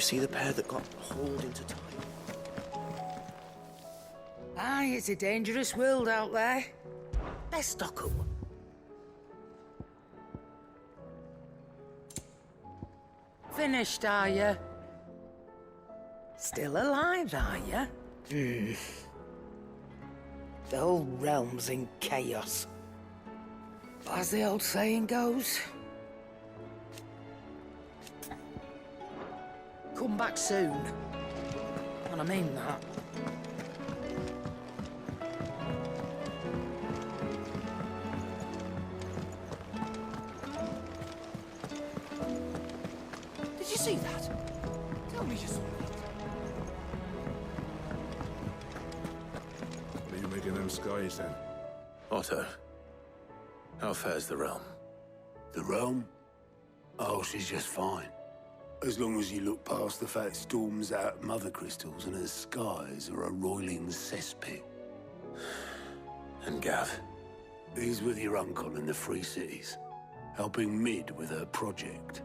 see the pair that got hauled into time? Aye, it's a dangerous world out there. Let's stock up. Finished, are you? Still alive, are you? The whole realm's in chaos. As the old saying goes. Come back soon. And I mean that. Did you see that? Tell me you saw it. What are you making them skies then? Otto, how fares the realm? The realm? Oh, she's just fine. As long as you look past the fact storms out mother crystals and her skies are a roiling cesspit. And Gav? He's with your uncle in the Free Cities, helping Mid with her project.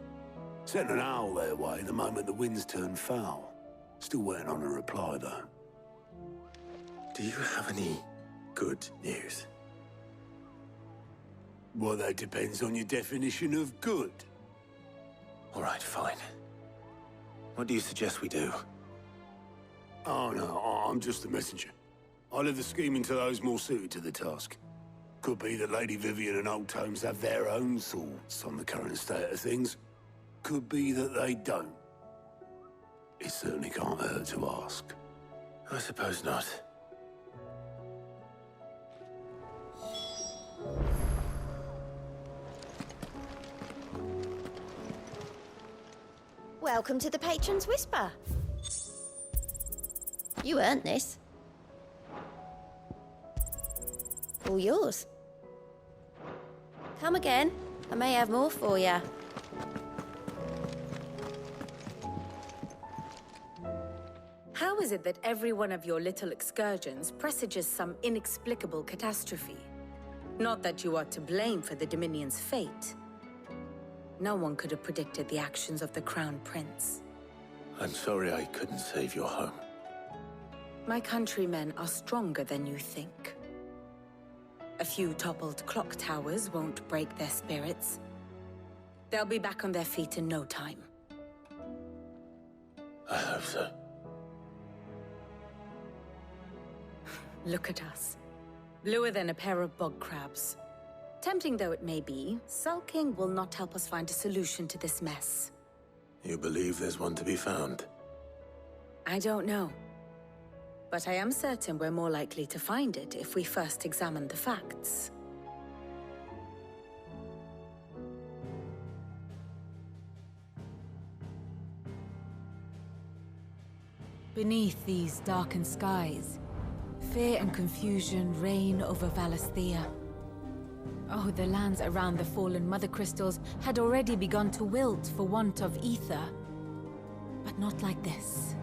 Sent an owl their way the moment the winds turned foul. Still waiting on a reply, though. Do you have any good news? Well, that depends on your definition of good. All right, fine. What do you suggest we do? Oh, no, I'm just the messenger. I leave the scheming to those more suited to the task. Could be that Lady Vivian and Old Tomes have their own thoughts on the current state of things. Could be that they don't. It certainly can't hurt to ask. I suppose not. Welcome to the Patron's Whisper. You earned this. All yours. Come again. I may have more for you. How is it that every one of your little excursions presages some inexplicable catastrophe? Not that you are to blame for the Dominion's fate. No one could have predicted the actions of the Crown Prince. I'm sorry I couldn't save your home. My countrymen are stronger than you think. A few toppled clock towers won't break their spirits. They'll be back on their feet in no time. I hope so. Look at us. Bluer than a pair of bog crabs. Tempting though it may be, sulking will not help us find a solution to this mess. You believe there's one to be found? I don't know. But I am certain we're more likely to find it if we first examine the facts. Beneath these darkened skies, fear and confusion reign over Valisthea. Oh, the lands around the fallen mother crystals had already begun to wilt for want of ether. But not like this.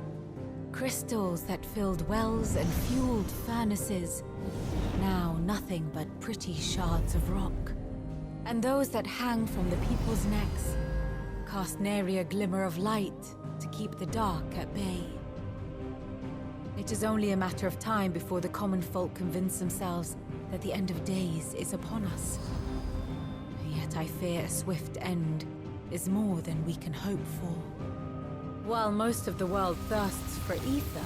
Crystals that filled wells and fueled furnaces. Now nothing but pretty shards of rock. And those that hang from the people's necks cast nary a glimmer of light to keep the dark at bay. It is only a matter of time before the common folk convince themselves that the end of days is upon us. Yet I fear a swift end is more than we can hope for. While most of the world thirsts for ether,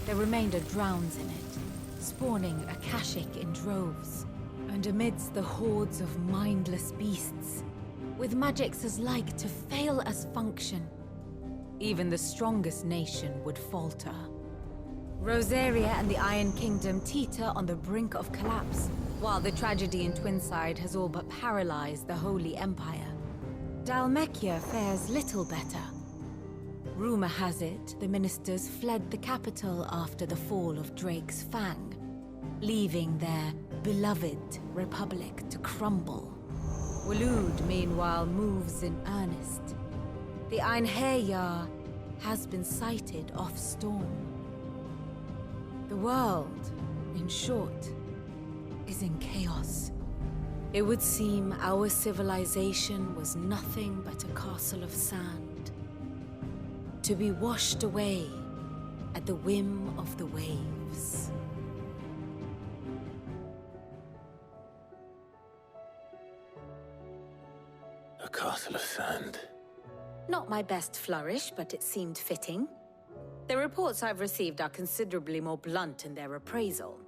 the remainder drowns in it, spawning Akashic in droves. And amidst the hordes of mindless beasts, with magics as like to fail as function, even the strongest nation would falter. Rosaria and the Iron Kingdom teeter on the brink of collapse, while the tragedy in Twinside has all but paralyzed the Holy Empire. Dalmekia fares little better. Rumor has it the ministers fled the capital after the fall of Drake's Fang, leaving their beloved republic to crumble. Waloed, meanwhile, moves in earnest. The Einherjar has been sighted off-storm. The world, in short, is in chaos. It would seem our civilization was nothing but a castle of sand. to be washed away at the whim of the waves. A castle of sand. Not my best flourish, but it seemed fitting. The reports I've received are considerably more blunt in their appraisal.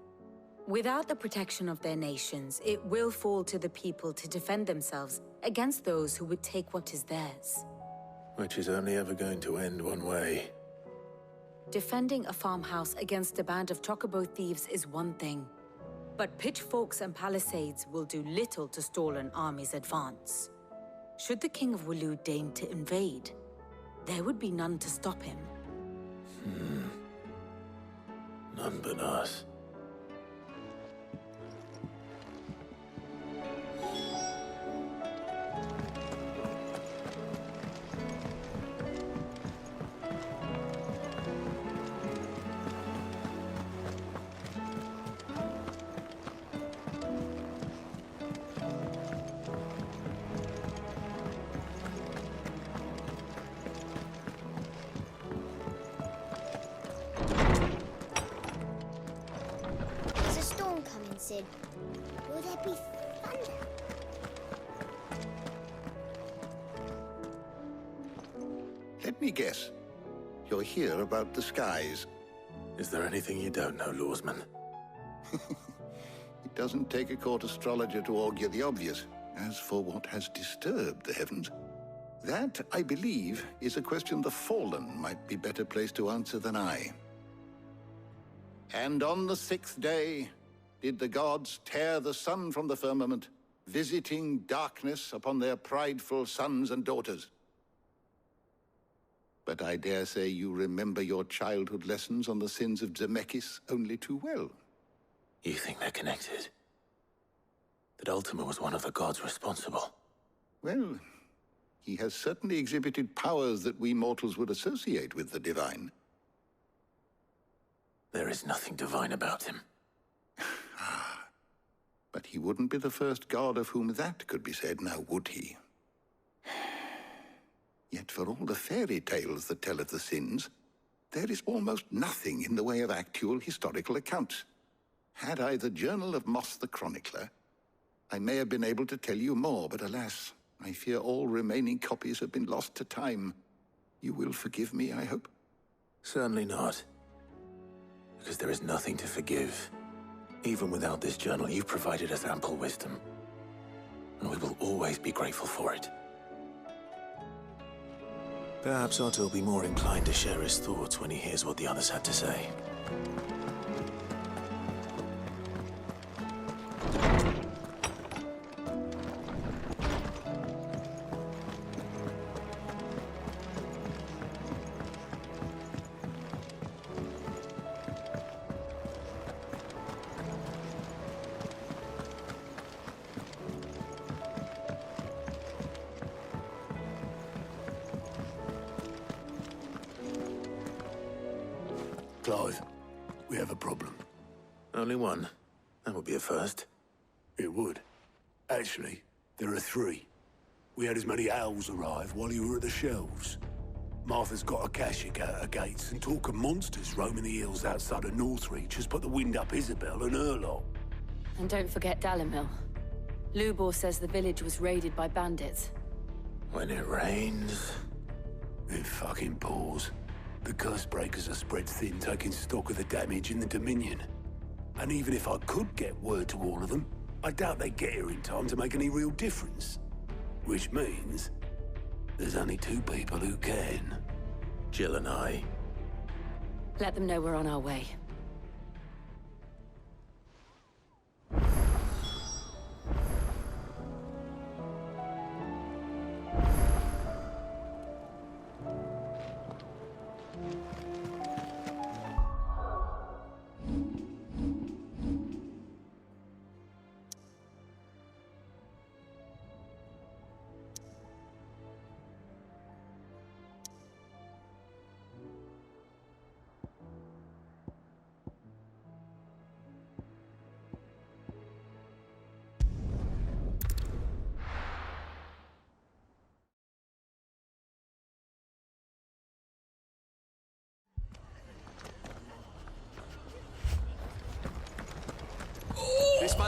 Without the protection of their nations, it will fall to the people to defend themselves against those who would take what is theirs. Which is only ever going to end one way. Defending a farmhouse against a band of Chocobo thieves is one thing, but pitchforks and palisades will do little to stall an army's advance. Should the King of Waloed deign to invade, there would be none to stop him. None but us. There's a storm coming, Sid. Will there be thunder? Let me guess. You're here about the skies. Is there anything you don't know, Lawsman? It doesn't take a court astrologer to augur the obvious. As for what has disturbed the heavens, that, I believe, is a question the Fallen might be better placed to answer than I. And on the 6th day did the gods tear the sun from the firmament, visiting darkness upon their prideful sons and daughters. But I dare say you remember your childhood lessons on the sins of Zemeckis only too well. You think they're connected? That Ultima was one of the gods responsible? Well, he has certainly exhibited powers that we mortals would associate with the divine. There is nothing divine about him. But he wouldn't be the first god of whom that could be said, now would he? Yet for all the fairy tales that tell of the sins, there is almost nothing in the way of actual historical accounts. Had I the Journal of Moss the Chronicler, I may have been able to tell you more, but alas, I fear all remaining copies have been lost to time. You will forgive me, I hope? Certainly not. Because there is nothing to forgive. Even without this journal, you've provided us ample wisdom. And we will always be grateful for it. Perhaps Otto will be more inclined to share his thoughts when he hears what the others had to say. Clive, we have a problem. Only one. That would be a first. It would. Actually, there are 3. We had as many owls arrive while you were at the shelves. Martha's got a Akashic at her gates, and talk of monsters roaming the hills outside of Northreach has put the wind up Isabel and her lot. And don't forget Dalimil. Lubor says the village was raided by bandits. When it rains... It fucking pours. The curse breakers are spread thin, taking stock of the damage in the Dominion. And even if I could get word to all of them, I doubt they'd get here in time to make any real difference. Which means there's only 2 people who can. Jill and I. Let them know we're on our way.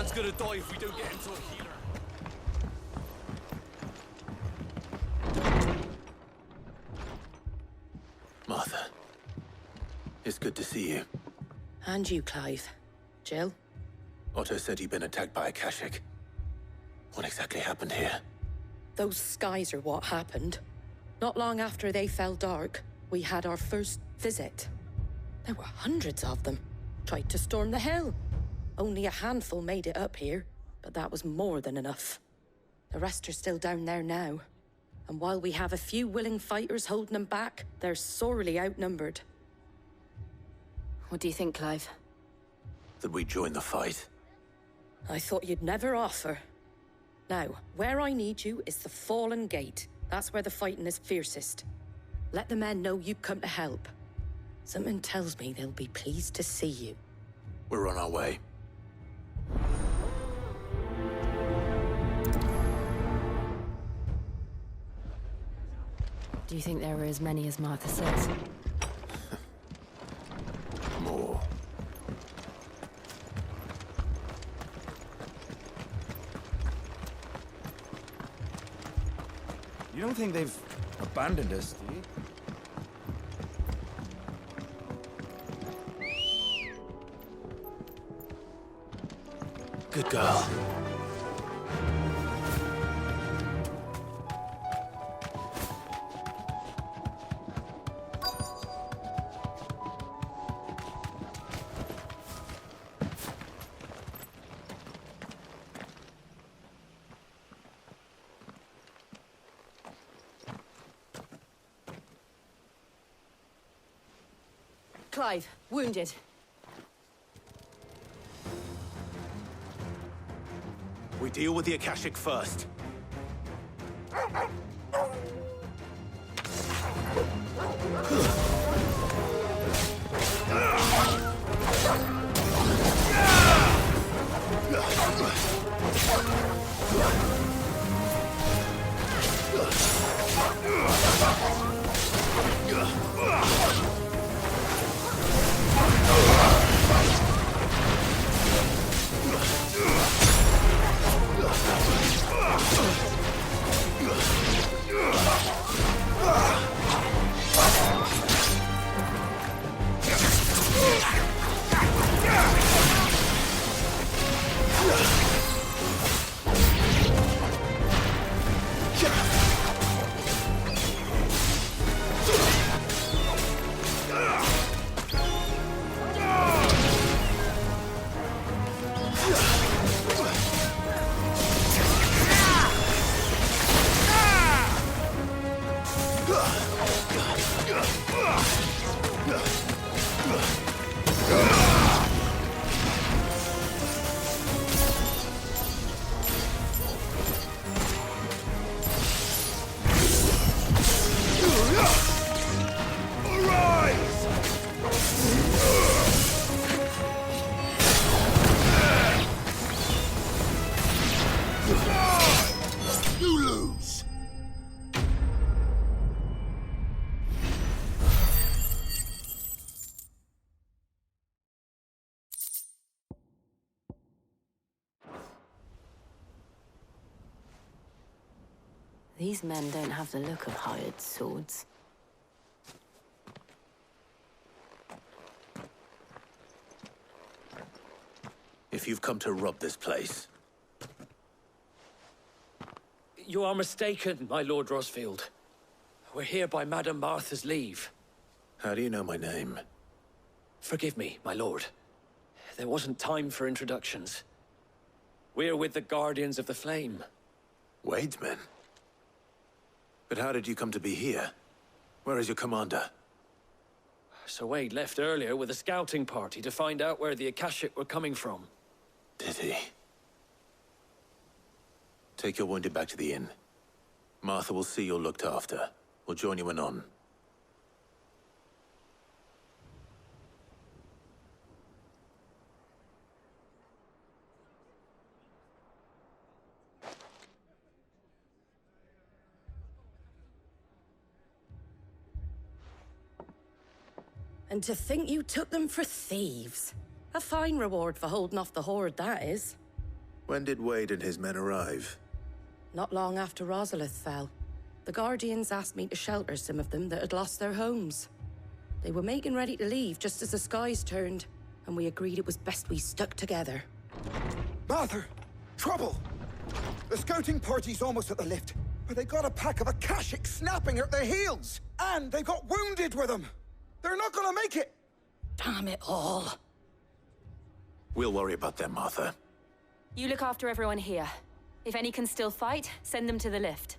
man's gonna die if we don't get into a healer. Martha, it's good to see you. And you, Clive. Jill? Otto said you'd been attacked by Akashic. What exactly happened here? Those skies are what happened. Not long after they fell dark, we had our first visit. There were hundreds of them. Tried to storm the hill. Only a handful made it up here, but that was more than enough. The rest are still down there now. And while we have a few willing fighters holding them back, they're sorely outnumbered. What do you think, Clive? That we join the fight? I thought you'd never offer. Now, where I need you is the Fallen Gate. That's where the fighting is fiercest. Let the men know you come to help. Something tells me they'll be pleased to see you. We're on our way. Do you think there were as many as Martha says? More. You don't think they've abandoned us, do you? Good girl. Clive, wounded. We deal with the Akashic first. These men don't have the look of hired swords. If you've come to rob this place... You are mistaken, my Lord Rosfield. We're here by Madame Martha's leave. How do you know my name? Forgive me, my lord. There wasn't time for introductions. We're with the Guardians of the Flame. Wade's men? But how did you come to be here? Where is your commander? Sir Wade left earlier with a scouting party to find out where the Akashic were coming from. Did he? Take your wounded back to the inn. Martha will see you're looked after. We'll join you anon. And to think you took them for thieves. A fine reward for holding off the horde, that is. When did Wade and his men arrive? Not long after Rosalith fell. The Guardians asked me to shelter some of them that had lost their homes. They were making ready to leave just as the skies turned, and we agreed it was best we stuck together. Martha! Trouble! The scouting party's almost at the lift, but they got a pack of Akashic snapping at their heels! And they got wounded with them! They're not gonna make it! Damn it all. We'll worry about them, Martha. You look after everyone here. If any can still fight, send them to the lift.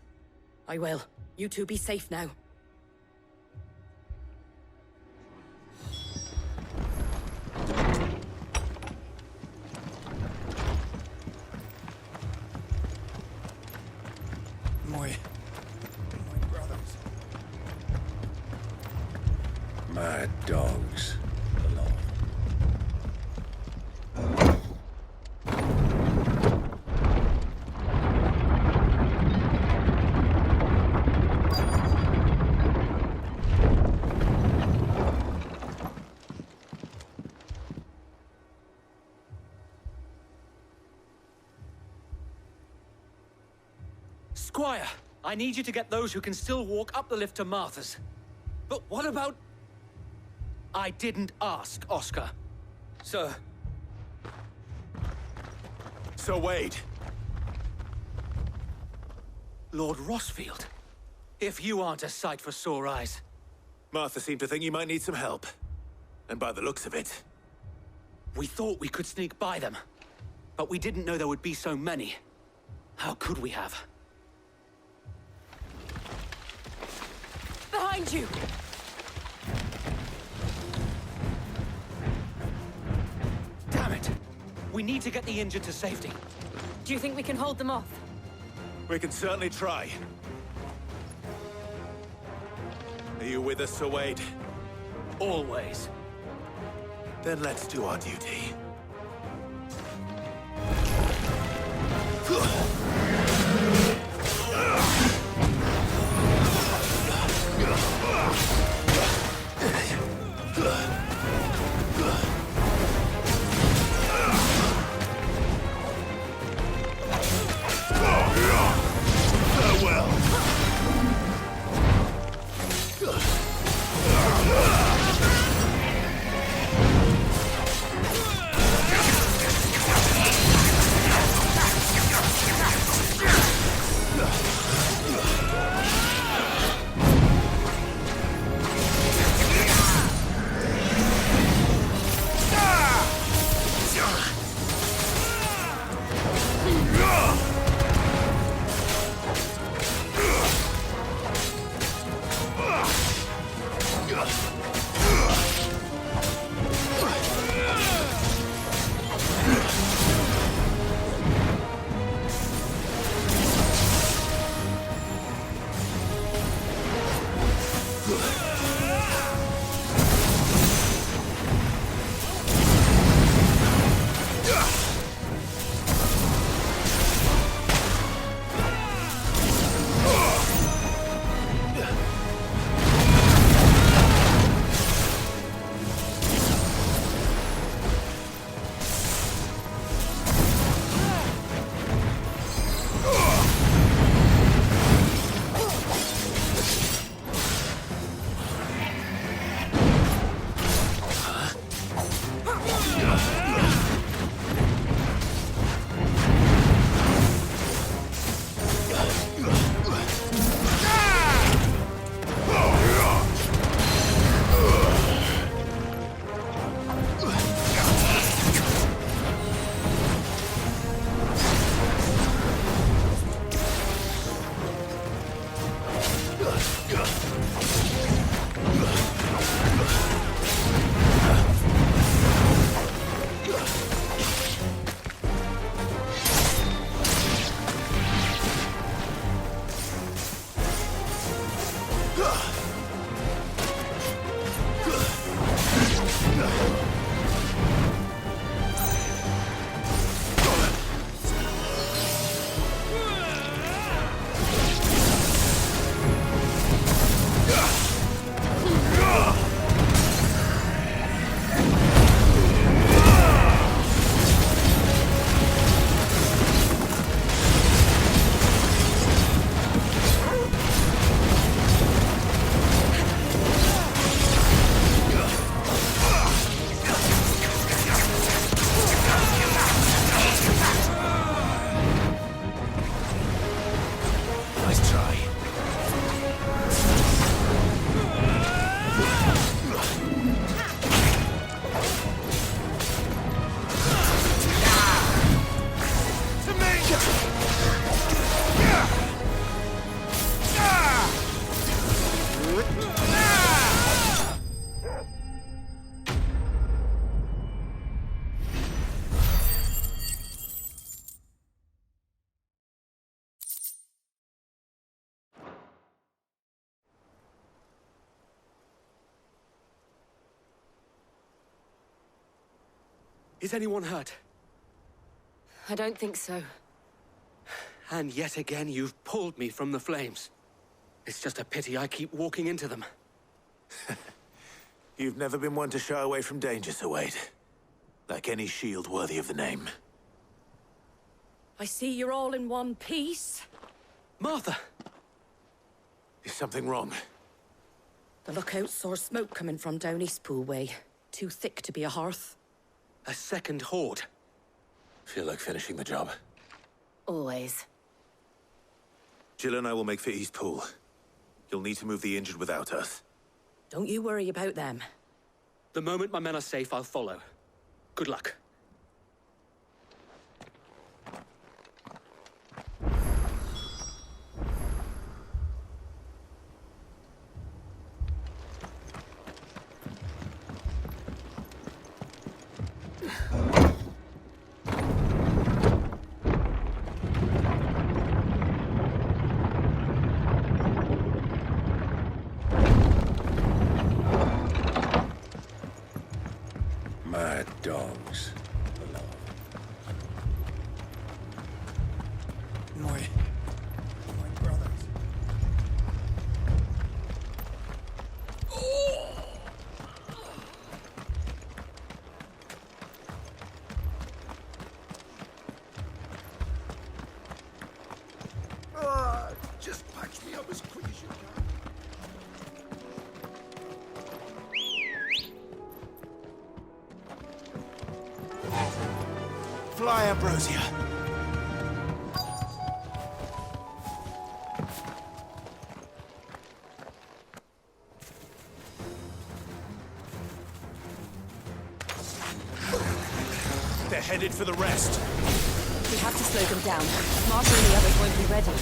I will. You two be safe now. My brothers. Mad dogs. Squire, I need you to get those who can still walk up the lift to Martha's. But what about... I didn't ask, Oscar. Sir. Sir Wade. Lord Rosfield. If you aren't a sight for sore eyes. Martha seemed to think you might need some help. And by the looks of it... We thought we could sneak by them. But we didn't know there would be so many. How could we have? Behind you! Damn it! We need to get the injured to safety. Do you think we can hold them off? We can certainly try. Are you with us, Sir Wade? Always. Then let's do our duty. Is anyone hurt? I don't think so. And yet again, you've pulled me from the flames. It's just a pity I keep walking into them. You've never been one to shy away from danger, Sir Wade. Like any shield worthy of the name. I see you're all in one piece. Martha! Is something wrong? The lookout saw smoke coming from down Eastpool way. Too thick to be a hearth. A second horde. Feel like finishing the job. Always. Jill and I will make for Eastpool. You'll need to move the injured without us. Don't you worry about them. The moment my men are safe, I'll follow. Good luck. Mad dogs. My brothers. Just patch me up as quick as you can. Fly, Ambrosia. They're headed for the rest. We have to slow them down. Martha and the others won't be ready.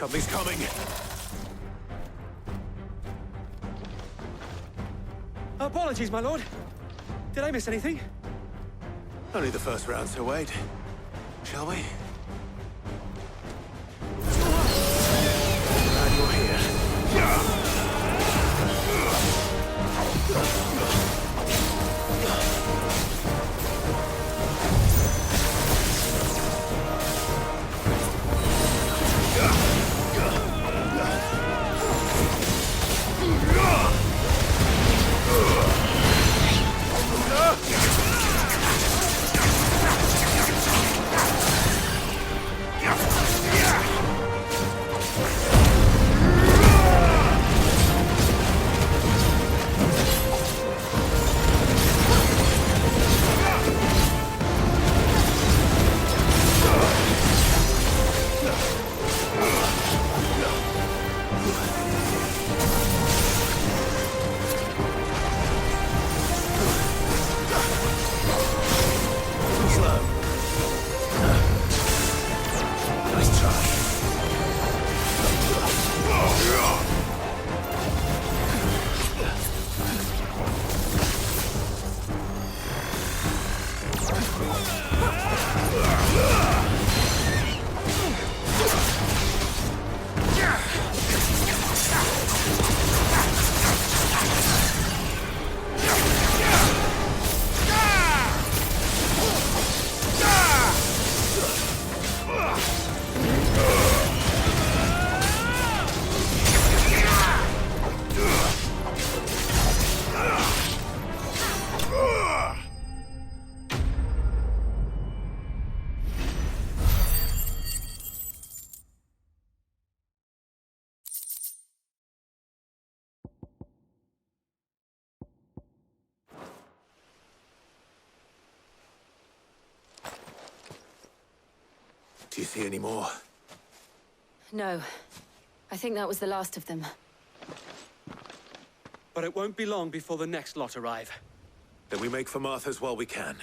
Something's coming. Apologies, my lord. Did I miss anything? Only the first round, Sir Wade. Shall we? Glad you're here. Do you see any more? No. I think that was the last of them. But it won't be long before the next lot arrive. Then we make for Martha's while we can.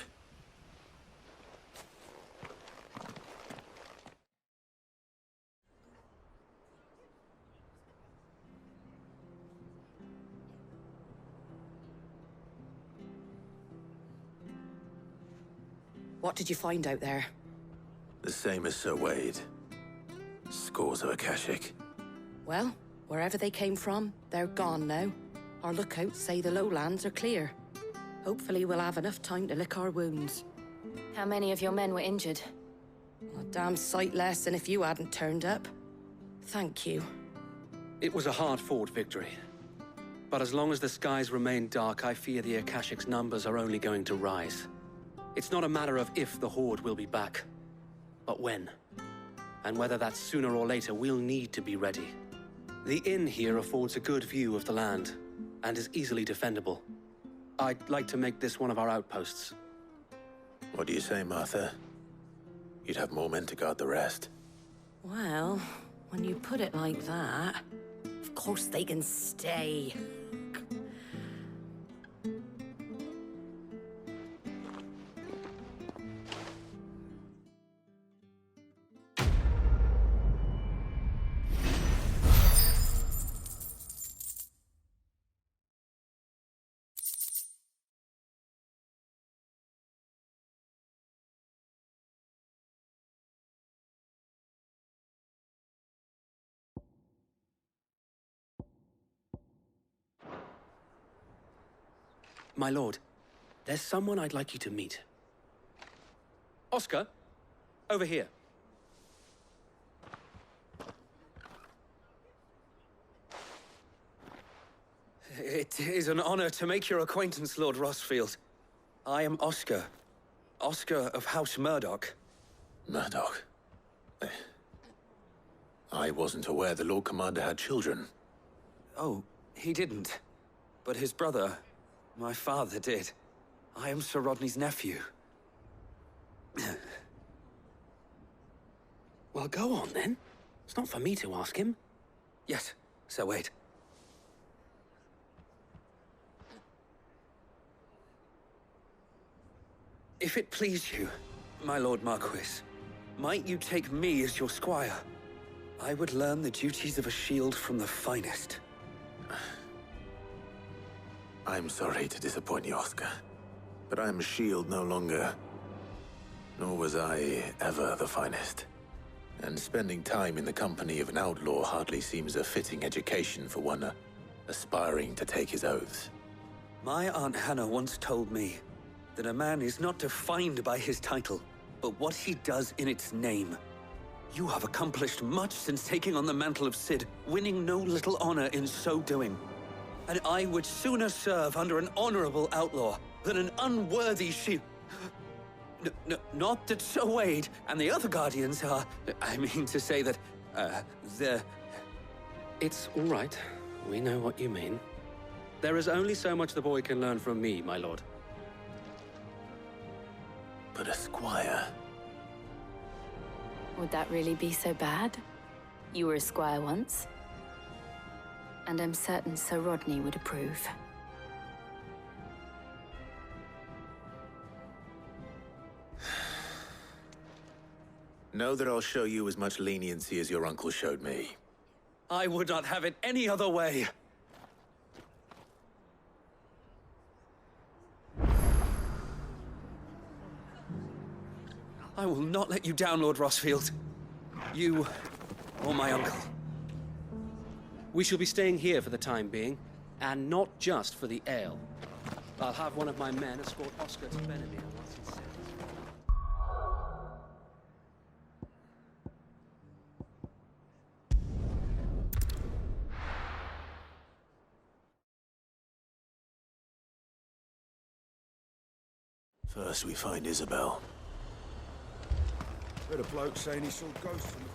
What did you find out there? The same as Sir Wade. Scores of Akashic. Well, wherever they came from, they're gone now. Our lookouts say the lowlands are clear. Hopefully we'll have enough time to lick our wounds. How many of your men were injured? A damn sight less than if you hadn't turned up. Thank you. It was a hard-fought victory. But as long as the skies remain dark, I fear the Akashic's numbers are only going to rise. It's not a matter of if the Horde will be back, but when. And whether that's sooner or later, we'll need to be ready. The inn here affords a good view of the land, and is easily defendable. I'd like to make this one of our outposts. What do you say, Martha? You'd have more men to guard the rest. Well, when you put it like that, of course they can stay. My lord, there's someone I'd like you to meet. Oscar, over here. It is an honor to make your acquaintance, Lord Rosfield. I am Oscar. Oscar of House Murdoch. Murdoch? I wasn't aware the Lord Commander had children. Oh, he didn't. But his brother, my father, did. I am Sir Rodney's nephew. Well, go on, then. It's not for me to ask him. Yes, Sir Wade. If it please you, my Lord Marquis, might you take me as your squire? I would learn the duties of a shield from the finest. I'm sorry to disappoint you, Oscar, but I'm a shield no longer. Nor was I ever the finest. And spending time in the company of an outlaw hardly seems a fitting education for one aspiring to take his oaths. My Aunt Hannah once told me that a man is not defined by his title, but what he does in its name. You have accomplished much since taking on the mantle of Cid, winning no little honor in so doing. And I would sooner serve under an honorable outlaw than an unworthy shield. Not that Sir Wade and the other Guardians are... I mean to say that, they're... It's all right. We know what you mean. There is only so much the boy can learn from me, my lord. But a squire... Would that really be so bad? You were a squire once. And I'm certain Sir Rodney would approve. Know that I'll show you as much leniency as your uncle showed me. I would not have it any other way. I will not let you down, Lord Rosfield. You, or my uncle. We shall be staying here for the time being, and not just for the ale. I'll have one of my men escort Oscar to Benimir once he's set. First we find Isabel. Heard a bloke saying he saw ghosts in the...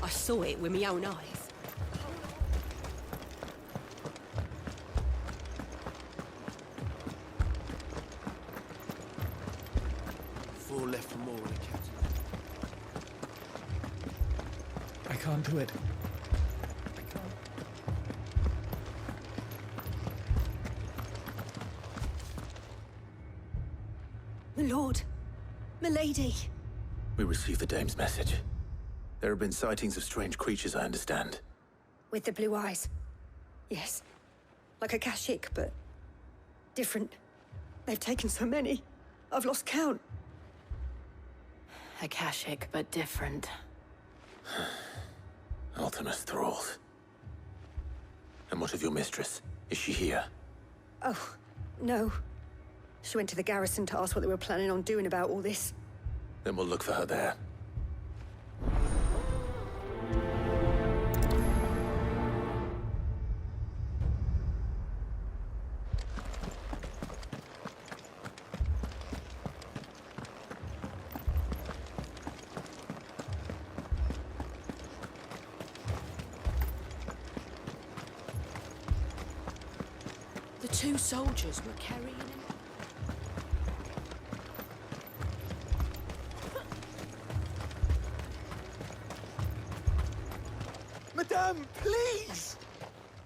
I saw it with my own eyes. Four left from more in the captain. can't do it. My lord. Milady. We received the dame's message. There have been sightings of strange creatures, I understand. With the blue eyes. Yes. Like a Kashik, but different. They've taken so many. I've lost count. Akashic, but different. Ultimus thralls. And what of your mistress? Is she here? Oh, no. She went to the garrison to ask what they were planning on doing about all this. Then we'll look for her there. The two soldiers were carrying him. Madame, please!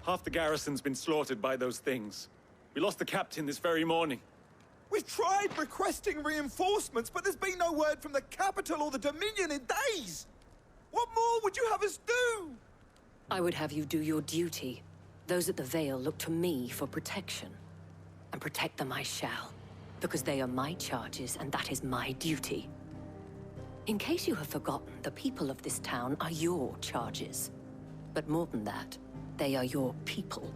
Half the garrison's been slaughtered by those things. We lost the captain this very morning. We've tried requesting reinforcements, but there's been no word from the capital or the Dominion in days! What more would you have us do? I would have you do your duty. Those at the Vale look to me for protection. And protect them I shall, because they are my charges and that is my duty. In case you have forgotten, the people of this town are your charges. But more than that, they are your people.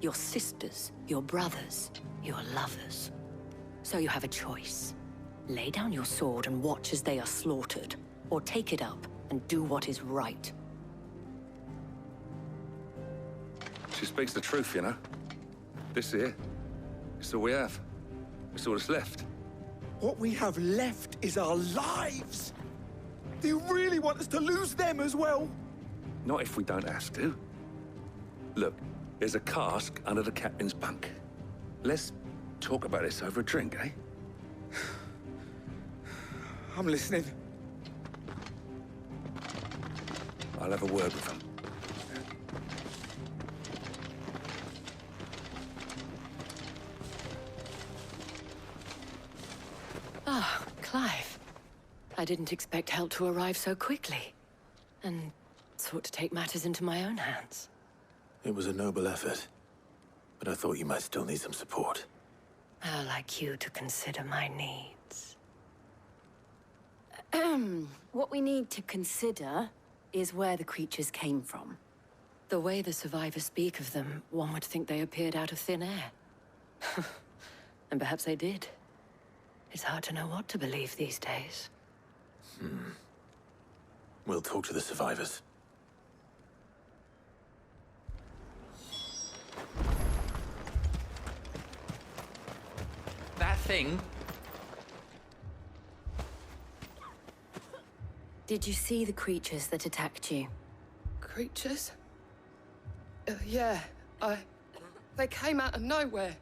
Your sisters, your brothers, your lovers. So you have a choice. Lay down your sword and watch as they are slaughtered, or take it up and do what is right. She speaks the truth, you know. This here, it's all we have. It's all that's left. What we have left is our lives! Do you really want us to lose them as well? Not if we don't have to. Look, there's a cask under the captain's bunk. Let's talk about this over a drink, eh? I'm listening. I'll have a word with them. Ah, Clive. I didn't expect help to arrive so quickly. And sought to take matters into my own hands. It was a noble effort, but I thought you might still need some support. I'd like you to consider my needs. What we need to consider is where the creatures came from. The way the survivors speak of them, one would think they appeared out of thin air. And perhaps they did. It's hard to know what to believe these days. We'll talk to the survivors. That thing? Did you see the creatures that attacked you? Creatures? Yeah, they came out of nowhere.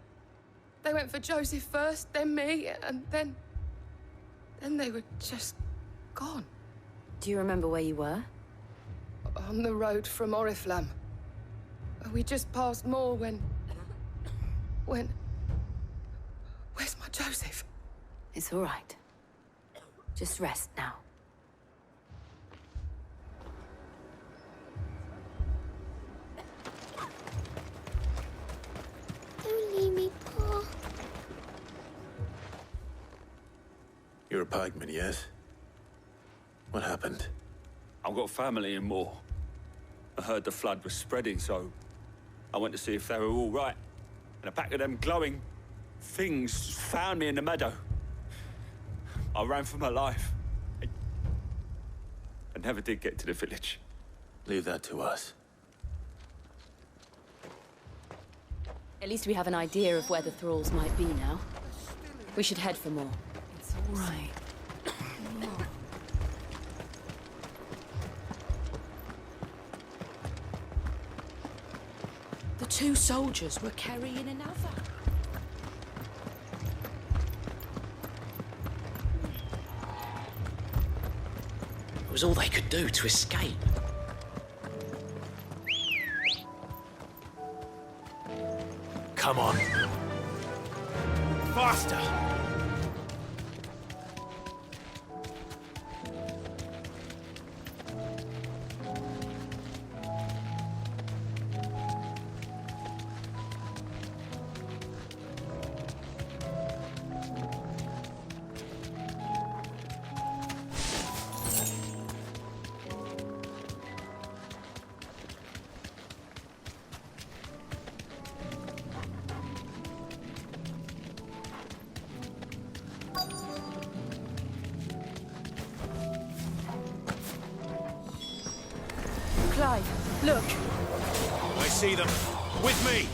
They went for Joseph first, then me, and then they were just gone. Do you remember where you were? On the road from Oriflamme. We just passed Moor when... Where's my Joseph? It's all right. Just rest now. Don't leave me, Pa. You're a pikeman, yes? What happened? I've got family in Moor. I heard the flood was spreading, so I went to see if they were all right. And a pack of them glowing things found me in the meadow. I ran for my life. I never did get to the village. Leave that to us. At least we have an idea of where the thralls might be now. We should head for more. It's all right. The two soldiers were carrying another. It was all they could do to escape. Come on. Faster! Clive, look. I see them. With me!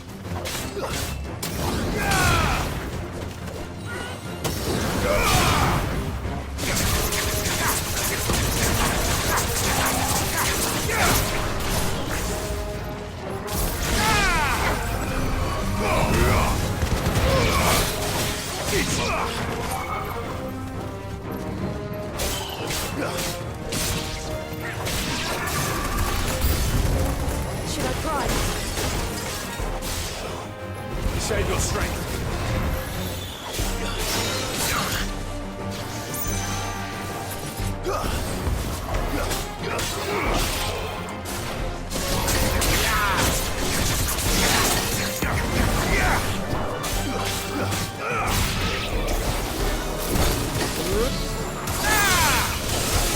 Should I try? Save your strength.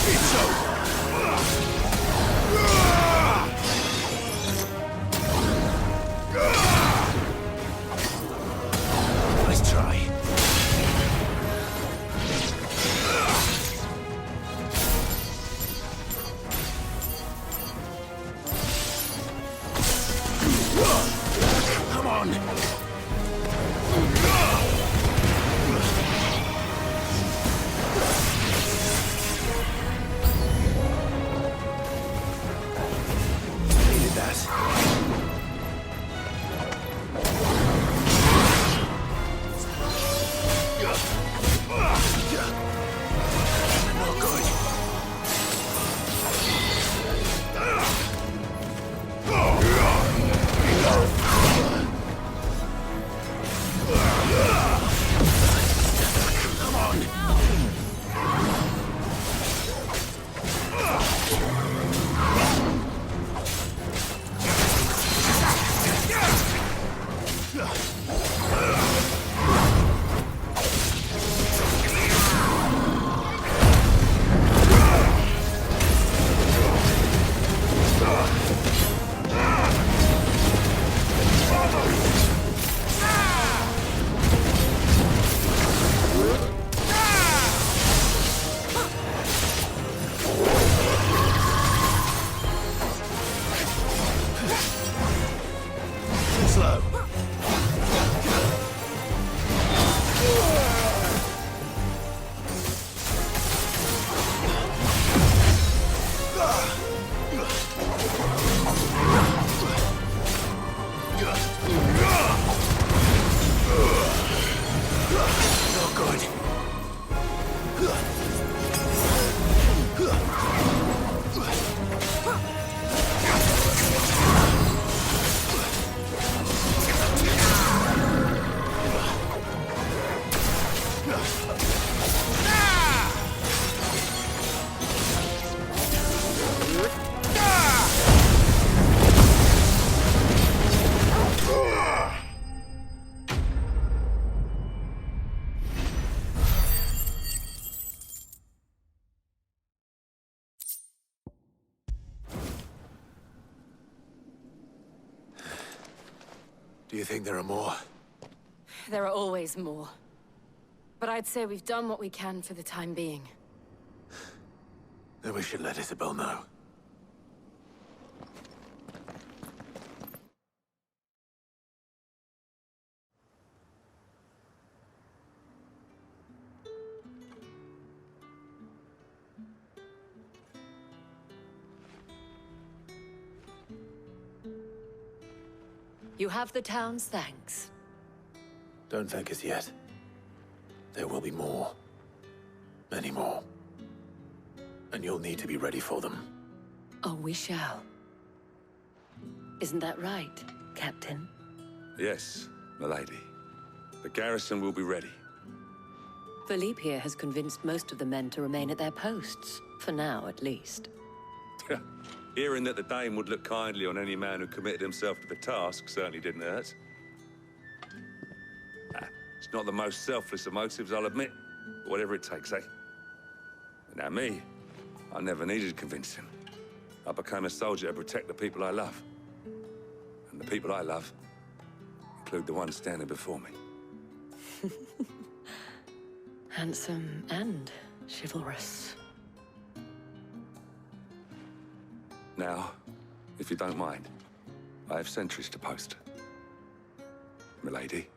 It's over. Nice try. Come on. Needed that. Not good. Come on. Slow. Not good. Do you think there are more? There are always more. But I'd say we've done what we can for the time being. Then we should let Isabel know. You have the town's thanks. Don't thank us yet. There will be more. Many more. And you'll need to be ready for them. Oh, we shall. Isn't that right, Captain? Yes, Milady, the garrison will be ready. Philippe here has convinced most of the men to remain at their posts, for now at least. Hearing that the Dame would look kindly on any man who committed himself to the task certainly didn't hurt. It's not the most selfless of motives, I'll admit. But whatever it takes, eh? Now me, I never needed convincing. I became a soldier to protect the people I love. And the people I love include the ones standing before me. Handsome and chivalrous. Now, if you don't mind, I have sentries to post. Milady.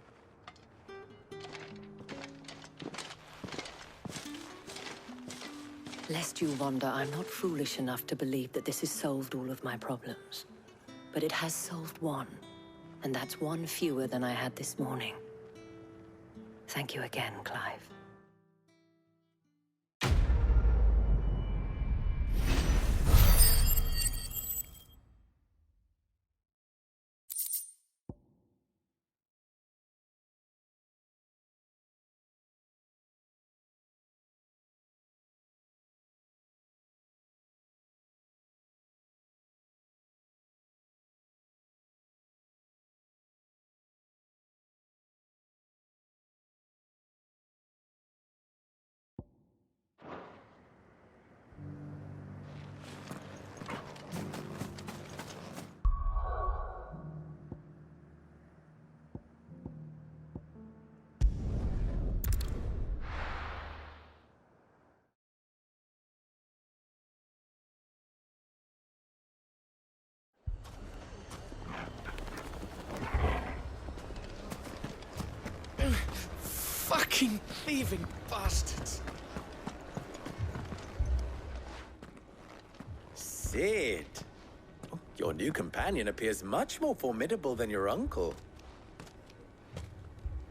Lest you wonder, I'm not foolish enough to believe that this has solved all of my problems. But it has solved one, and that's one fewer than I had this morning. Thank you again, Clive. Fucking thieving bastards! Sid! Your new companion appears much more formidable than your uncle.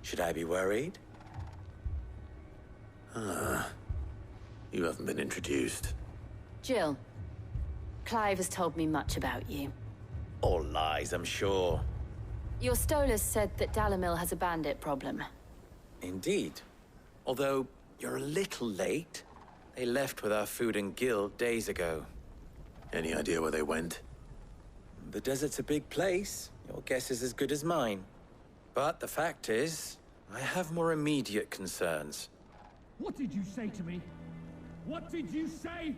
Should I be worried? You haven't been introduced. Jill, Clive has told me much about you. All lies, I'm sure. Your Stolas said that Dalimil has a bandit problem. Indeed. Although, you're a little late. They left with our food and guild days ago. Any idea where they went? The desert's a big place. Your guess is as good as mine. But the fact is, I have more immediate concerns. What did you say to me? What did you say?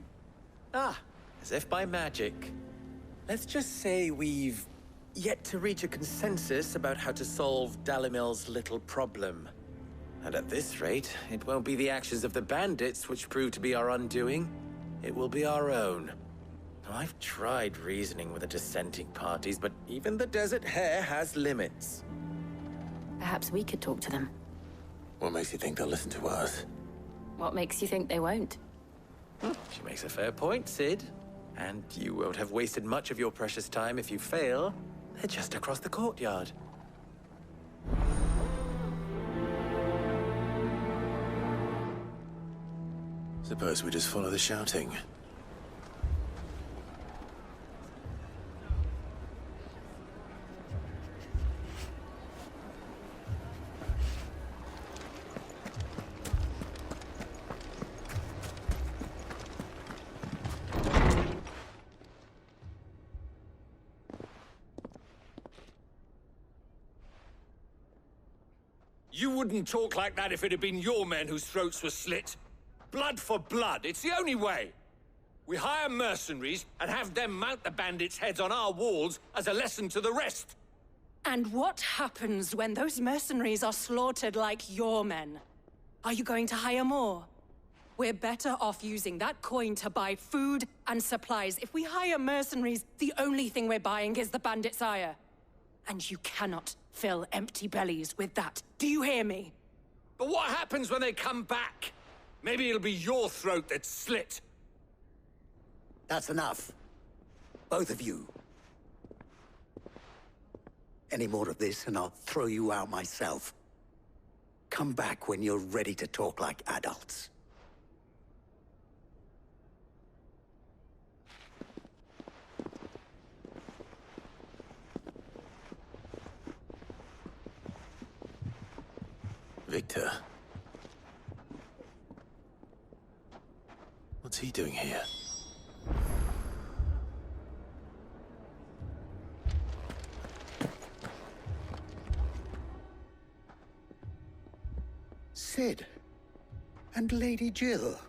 Ah, as if by magic. Let's just say we've yet to reach a consensus about how to solve Dalimil's little problem. And at this rate, it won't be the actions of the bandits which prove to be our undoing. It will be our own. I've tried reasoning with the dissenting parties, but even the Desert Hare has limits. Perhaps we could talk to them. What makes you think they'll listen to us? What makes you think they won't? She makes a fair point, Sid. And you won't have wasted much of your precious time if you fail. They're just across the courtyard. Suppose we just follow the shouting. You wouldn't talk like that if it had been your men whose throats were slit. Blood for blood, it's the only way. We hire mercenaries and have them mount the bandits' heads on our walls as a lesson to the rest. And what happens when those mercenaries are slaughtered like your men? Are you going to hire more? We're better off using that coin to buy food and supplies. If we hire mercenaries, the only thing we're buying is the bandits' ire. And you cannot fill empty bellies with that. Do you hear me? But what happens when they come back? Maybe it'll be your throat that's slit. That's enough. Both of you. Any more of this and I'll throw you out myself. Come back when you're ready to talk like adults. Victor. What's he doing here? Sid. And Lady Jill.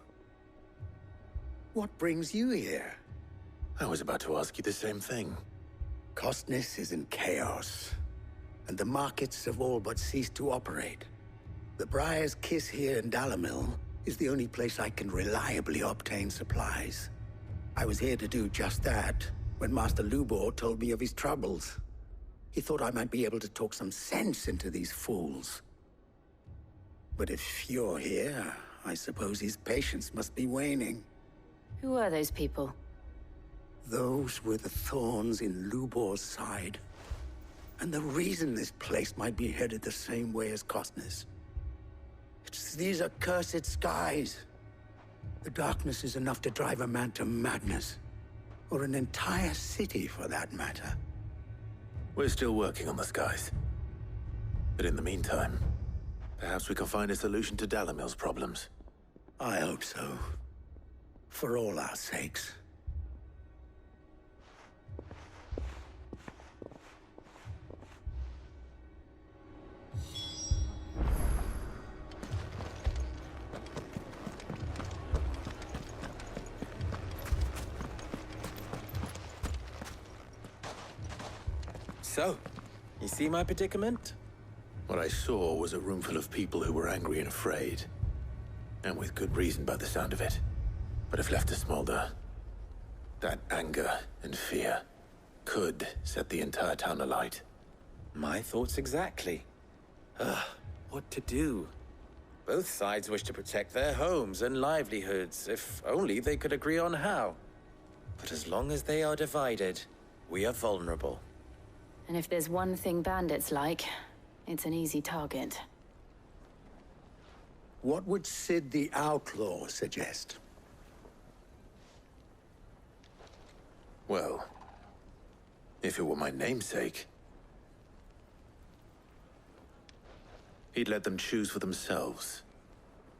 What brings you here? I was about to ask you the same thing. Costness is in chaos, and the markets have all but ceased to operate. The Briar's Kiss here in Dalimil is the only place I can reliably obtain supplies. I was here to do just that when Master Lubor told me of his troubles. He thought I might be able to talk some sense into these fools. But if you're here, I suppose his patience must be waning. Who are those people? Those were the thorns in Lubor's side. And the reason this place might be headed the same way as Costness. It's these accursed skies. The darkness is enough to drive a man to madness. Or an entire city, for that matter. We're still working on the skies. But in the meantime, perhaps we can find a solution to Dalimil's problems. I hope so. For all our sakes. So, you see my predicament? What I saw was a room full of people who were angry and afraid. And with good reason by the sound of it. But if left to smolder, that anger and fear could set the entire town alight. My thoughts exactly. What to do? Both sides wish to protect their homes and livelihoods, if only they could agree on how. But as long as they are divided, we are vulnerable. And if there's one thing bandits like, it's an easy target. What would Sid the Outlaw suggest? Well, if it were my namesake, he'd let them choose for themselves,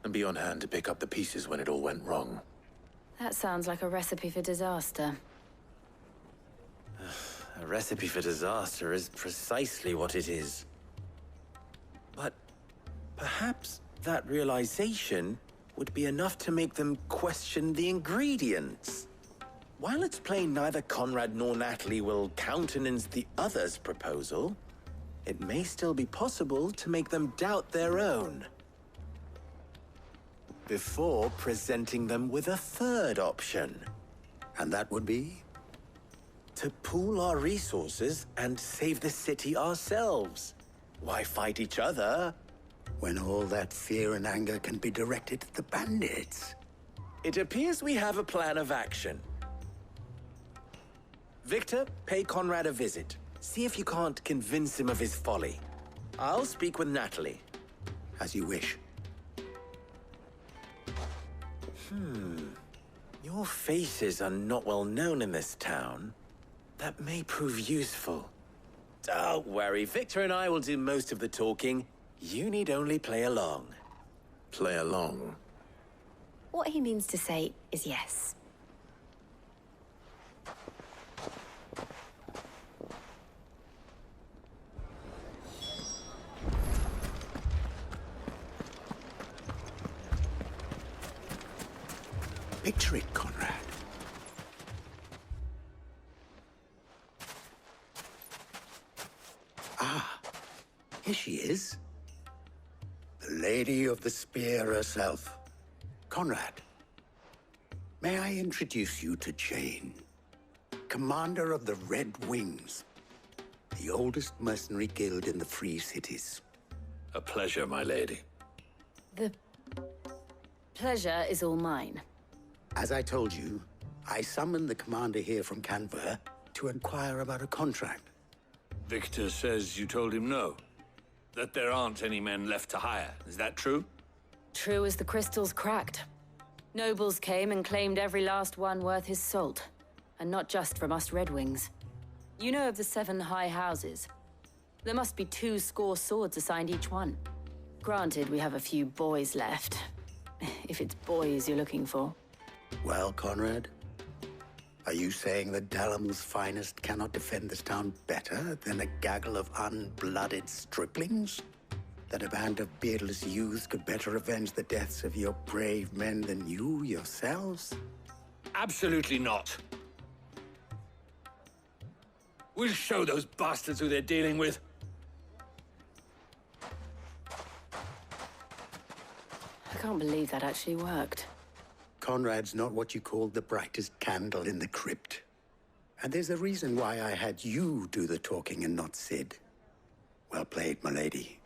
and be on hand to pick up the pieces when it all went wrong. That sounds like a recipe for disaster. A recipe for disaster is precisely what it is. But perhaps that realization would be enough to make them question the ingredients. While it's plain neither Conrad nor Natalie will countenance the other's proposal, it may still be possible to make them doubt their own. Before presenting them with a third option. And that would be? To pool our resources and save the city ourselves. Why fight each other? When all that fear and anger can be directed at the bandits. It appears we have a plan of action. Victor, pay Conrad a visit. See if you can't convince him of his folly. I'll speak with Natalie. As you wish. Your faces are not well known in this town. That may prove useful. Don't worry, Victor and I will do most of the talking. You need only play along. Play along? What he means to say is yes. Picture it, Conrad. Ah, here she is. The Lady of the Spear herself. Conrad, may I introduce you to Jane, commander of the Red Wings, the oldest mercenary guild in the Free Cities. A pleasure, my lady. The pleasure is all mine. As I told you, I summoned the commander here from Canver to inquire about a contract. Victor says you told him no. That there aren't any men left to hire. Is that true? True as the crystals cracked. Nobles came and claimed every last one worth his salt. And not just from us Red Wings. You know of the 7 high houses. There must be 2 score swords assigned each one. Granted, we have a few boys left. If it's boys you're looking for. Well, Conrad, are you saying that Dalamel's finest cannot defend this town better than a gaggle of unblooded striplings? That a band of beardless youths could better avenge the deaths of your brave men than you yourselves? Absolutely not. We'll show those bastards who they're dealing with. I can't believe that actually worked. Conrad's not what you called the brightest candle in the crypt. And there's a reason why I had you do the talking and not Sid. Well played, my lady.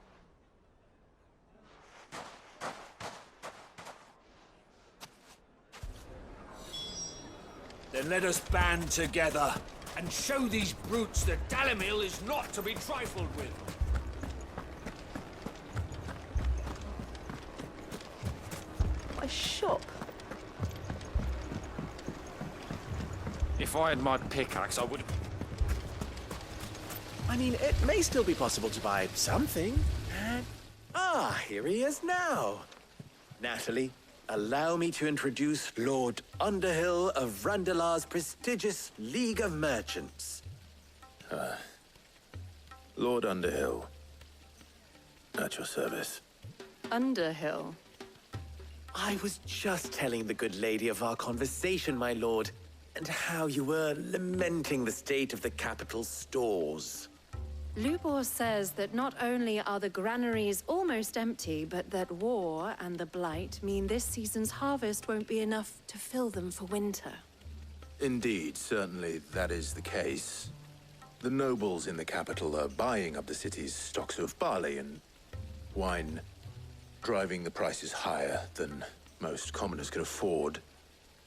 Then let us band together and show these brutes that Dalimil is not to be trifled with. A shop? If I had my pickaxe, I would... I mean, it may still be possible to buy something. And... here he is now. Natalie, allow me to introduce Lord Underhill of Randalar's prestigious League of Merchants. Lord Underhill. At your service. Underhill? I was just telling the good lady of our conversation, my lord, and how you were lamenting the state of the capital's stores. Lubor says that not only are the granaries almost empty, but that war and the Blight mean this season's harvest won't be enough to fill them for winter. Indeed, certainly that is the case. The nobles in the capital are buying up the city's stocks of barley and wine, driving the prices higher than most commoners can afford.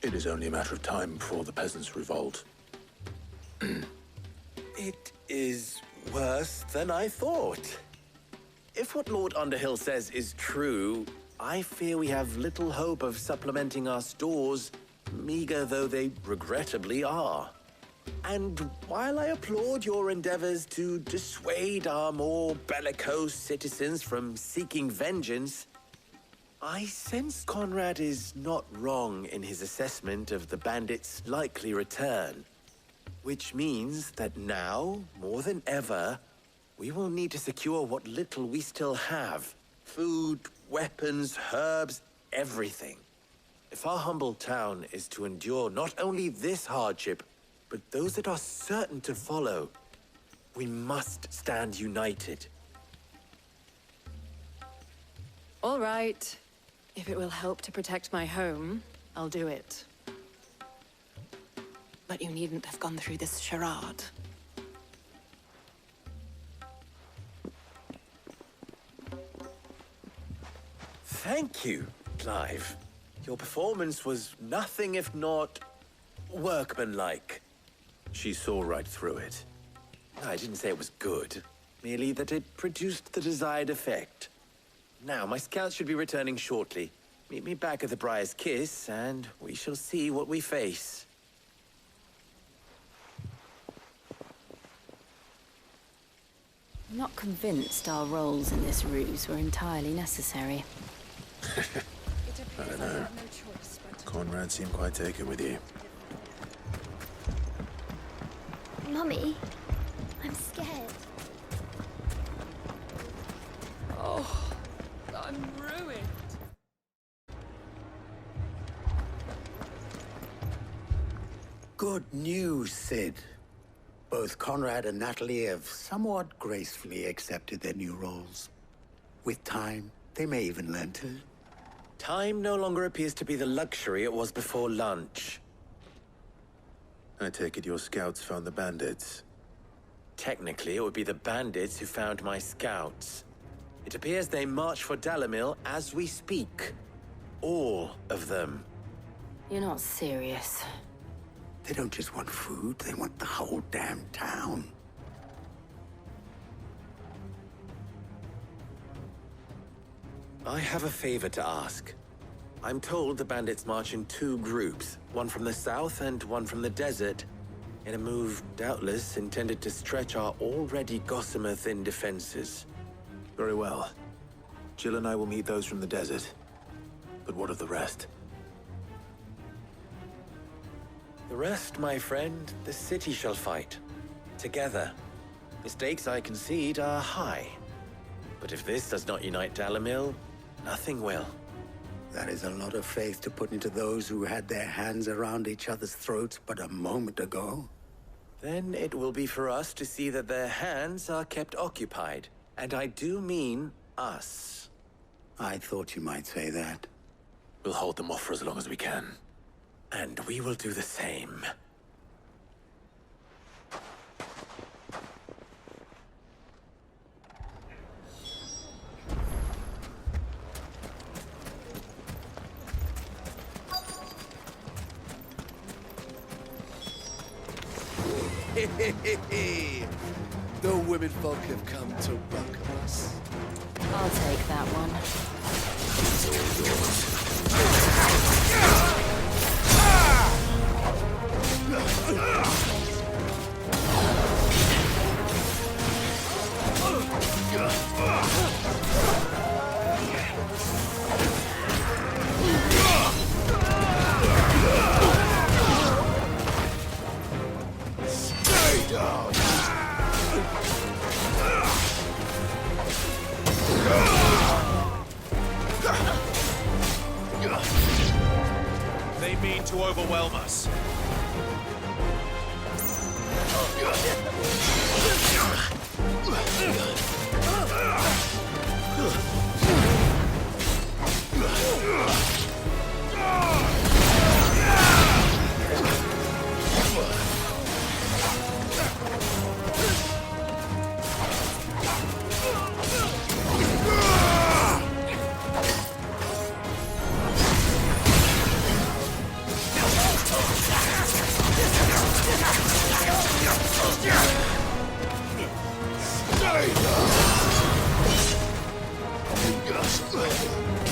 It is only a matter of time before the peasants revolt. It is worse than I thought. If what Lord Underhill says is true, I fear we have little hope of supplementing our stores, meager though they regrettably are. And while I applaud your endeavors to dissuade our more bellicose citizens from seeking vengeance, I sense Conrad is not wrong in his assessment of the bandits' likely return. Which means that now, more than ever, we will need to secure what little we still have. Food, weapons, herbs, everything. If our humble town is to endure not only this hardship, but those that are certain to follow, we must stand united. All right. If it will help to protect my home, I'll do it. But you needn't have gone through this charade. Thank you, Clive. Your performance was nothing if not workmanlike. She saw right through it. I didn't say it was good, merely that it produced the desired effect. Now, my scouts should be returning shortly. Meet me back at the Briar's Kiss, and we shall see what we face. I'm not convinced our roles in this ruse were entirely necessary. I don't know. Conrad seemed quite taken with you. Mummy, I'm scared. Oh, I'm ruined. Good news, Sid. Both Conrad and Natalie have somewhat gracefully accepted their new roles. With time, they may even learn to. Time no longer appears to be the luxury it was before lunch. I take it your scouts found the bandits. Technically, it would be the bandits who found my scouts. It appears they march for Dalimil as we speak. All of them. You're not serious. They don't just want food, they want the whole damn town. I have a favor to ask. I'm told the bandits march in two groups, one from the south and one from the desert, in a move doubtless intended to stretch our already gossamer-thin defenses. Very well. Jill and I will meet those from the desert. But what of the rest? The rest, my friend, the city shall fight. Together. The stakes, I concede, are high. But if this does not unite Dalimil, nothing will. That is a lot of faith to put into those who had their hands around each other's throats but a moment ago. Then it will be for us to see that their hands are kept occupied. And I do mean us. I thought you might say that. We'll hold them off for as long as we can. And we will do the same. The women folk have come to welcome us. I'll take that one. Stay down! They mean to overwhelm us.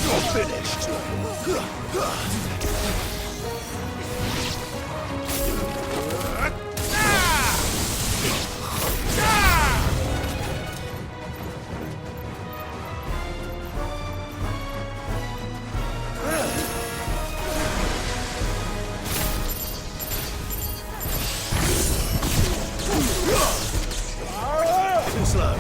You're finished. Too slow.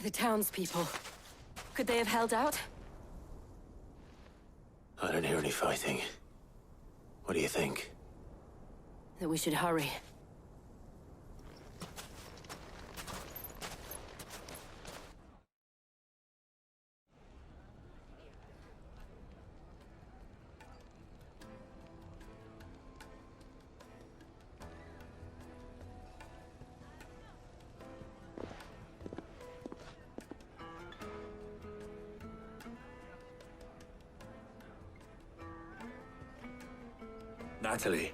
The townspeople. Could they have held out? I don't hear any fighting. What do you think? That we should hurry. Natalie,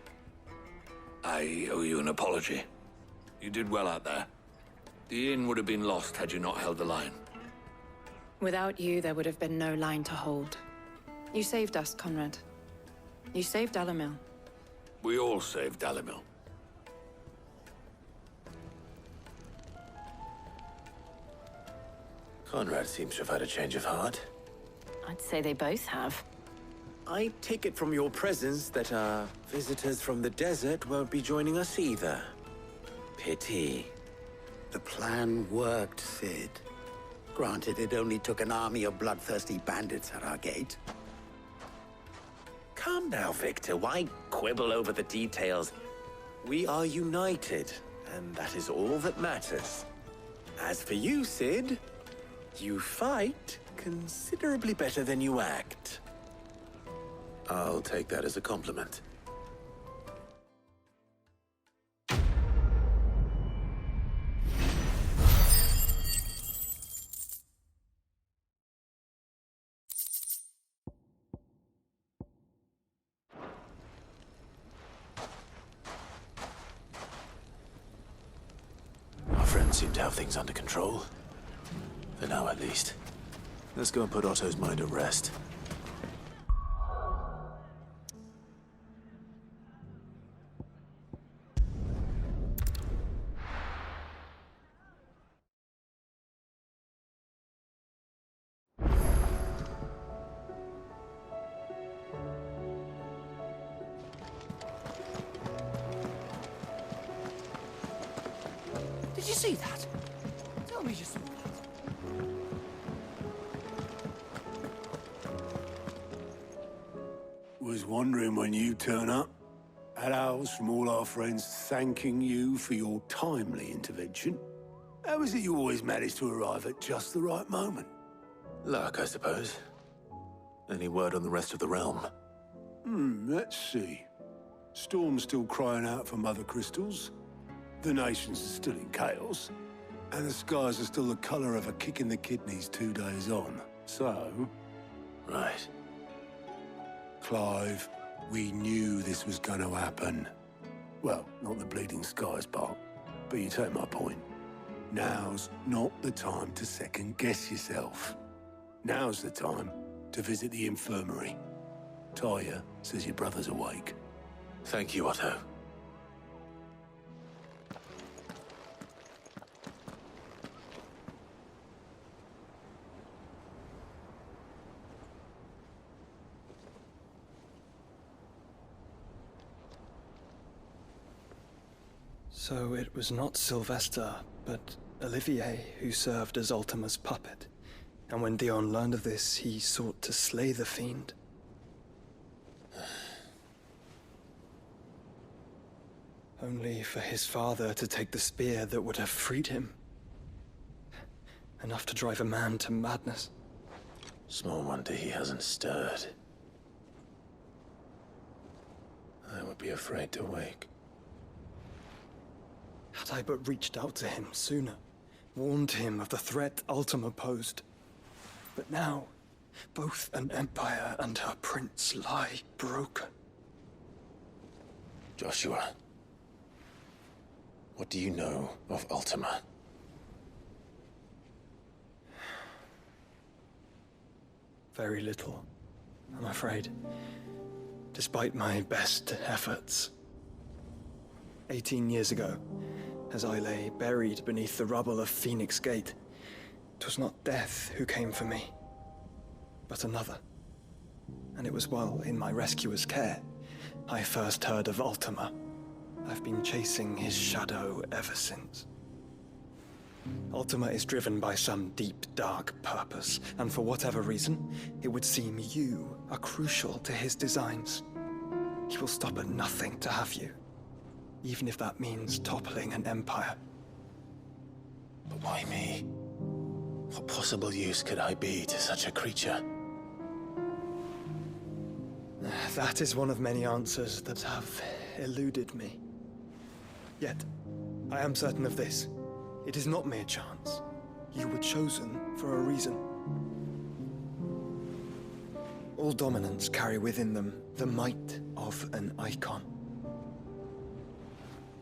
I owe you an apology. You did well out there. The inn would have been lost had you not held the line. Without you, there would have been no line to hold. You saved us, Conrad. You saved Dalimil. We all saved Dalimil. Conrad seems to have had a change of heart. I'd say they both have. I take it from your presence that our visitors from the desert won't be joining us either. Pity. The plan worked, Sid. Granted, it only took an army of bloodthirsty bandits at our gate. Calm now, Victor. Why quibble over the details? We are united, and that is all that matters. As for you, Sid, you fight considerably better than you act. I'll take that as a compliment. Our friends seem to have things under control. For now, at least. Let's go and put Otto's mind at rest. Did you see that? Tell me you saw that. Was wondering when you turn up. Had owls from all our friends thanking you for your timely intervention. How is it you always manage to arrive at just the right moment? Luck, I suppose. Any word on the rest of the realm? Let's see. Storm's still crying out for mother crystals. The nations are still in chaos. And the skies are still the color of a kick in the kidneys 2 days on. So... Right. Clive, we knew this was going to happen. Well, not the bleeding skies part, but you take my point. Now's not the time to second-guess yourself. Now's the time to visit the infirmary. Talia says your brother's awake. Thank you, Otto. So it was not Sylvester, but Olivier who served as Ultima's puppet. And when Dion learned of this, he sought to slay the fiend. Only for his father to take the spear that would have freed him. Enough to drive a man to madness. Small wonder he hasn't stirred. I would be afraid to wake. Had I but reached out to him sooner, warned him of the threat Ultima posed. But now, both an empire and her prince lie broken. Joshua, what do you know of Ultima? Very little, I'm afraid. Despite my best efforts. 18 years ago, as I lay buried beneath the rubble of Phoenix Gate, 'twas not death who came for me, but another. And it was while in my rescuer's care, I first heard of Ultima. I've been chasing his shadow ever since. Ultima is driven by some deep, dark purpose, and for whatever reason, it would seem you are crucial to his designs. He will stop at nothing to have you, even if that means toppling an empire. But why me? What possible use could I be to such a creature? That is one of many answers that have eluded me. Yet, I am certain of this. It is not mere chance. You were chosen for a reason. All dominants carry within them the might of an Eikon.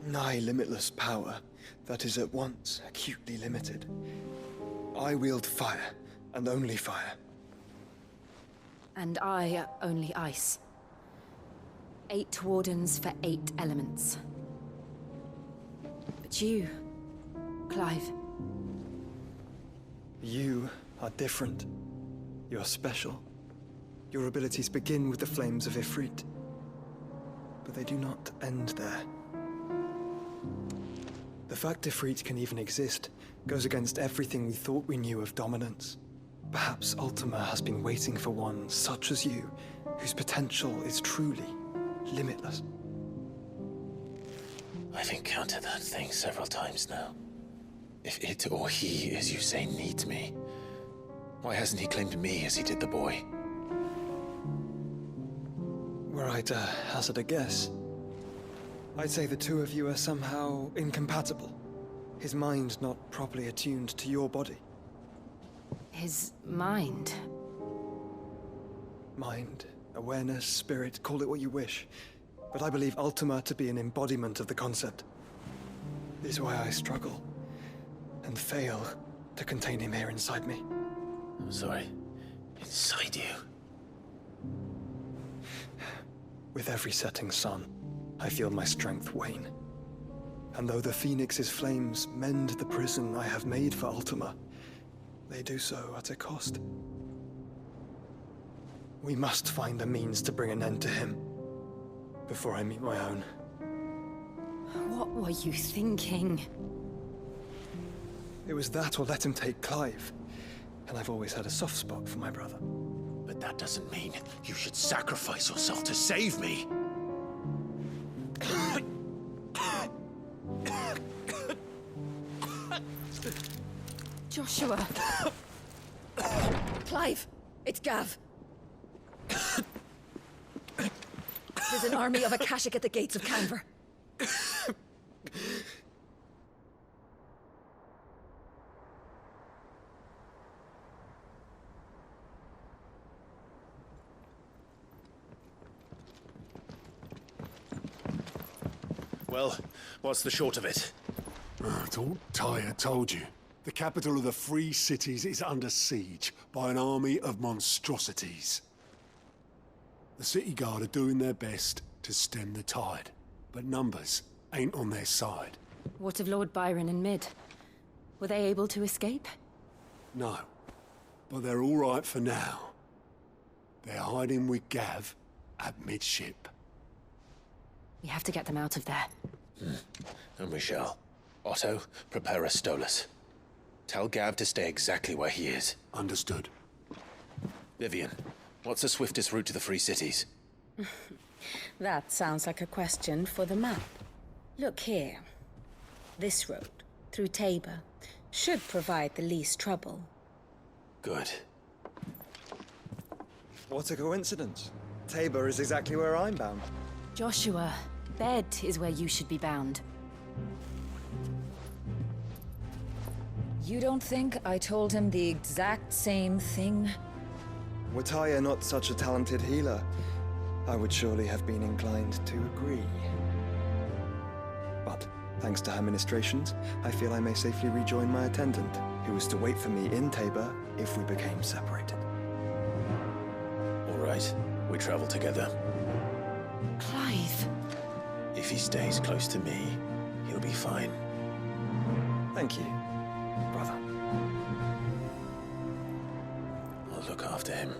Nigh limitless power that is at once acutely limited. I wield fire, and only fire. And I only ice. 8 wardens for 8 elements. But you, Clive. You are different. You're special. Your abilities begin with the flames of Ifrit. But they do not end there. The fact Ifrit can even exist goes against everything we thought we knew of dominance. Perhaps Ultima has been waiting for one such as you, whose potential is truly limitless. I've encountered that thing several times now. If it or he, as you say, needs me, why hasn't he claimed me as he did the boy? Were I to hazard a guess, I'd say the two of you are somehow incompatible. His mind not properly attuned to your body. His mind? Mind, awareness, spirit, call it what you wish. But I believe Ultima to be an embodiment of the concept. This is why I struggle and fail to contain him here inside me. I'm sorry. Inside you? With every setting sun, I feel my strength wane. And though the Phoenix's flames mend the prison I have made for Ultima, they do so at a cost. We must find a means to bring an end to him before I meet my own. What were you thinking? It was that or let him take Clive. And I've always had a soft spot for my brother. But that doesn't mean you should sacrifice yourself to save me. Joshua! Clive! It's Gav! There's an army of Akashic at the gates of Canver. Well, what's the short of it? It's all Tyre told you. The capital of the Free Cities is under siege by an army of monstrosities. The city guard are doing their best to stem the tide, but numbers ain't on their side. What of Lord Byron and Mid? Were they able to escape? No, but they're all right for now. They're hiding with Gav at midship. We have to get them out of there. And we shall. Otto, prepare a Stolas. Tell Gav to stay exactly where he is. Understood. Vivian, what's the swiftest route to the Free Cities? That sounds like a question for the map. Look here. This road, through Tabor, should provide the least trouble. Good. What a coincidence. Tabor is exactly where I'm bound. Joshua, bed is where you should be bound. You don't think I told him the exact same thing? Were Tyre not such a talented healer, I would surely have been inclined to agree. But, thanks to her ministrations, I feel I may safely rejoin my attendant, who was to wait for me in Tabor if we became separated. All right, we travel together. Clive! If he stays close to me, he'll be fine. Thank you, brother. I'll look after him.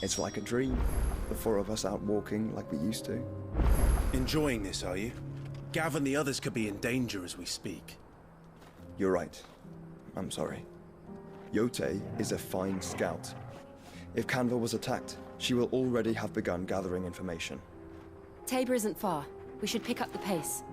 It's like a dream. The four of us out walking like we used to. Enjoying this, are you? Gav and the others could be in danger as we speak. You're right. I'm sorry. Yote is a fine scout. If Canva was attacked, she will already have begun gathering information. Tabor isn't far. We should pick up the pace.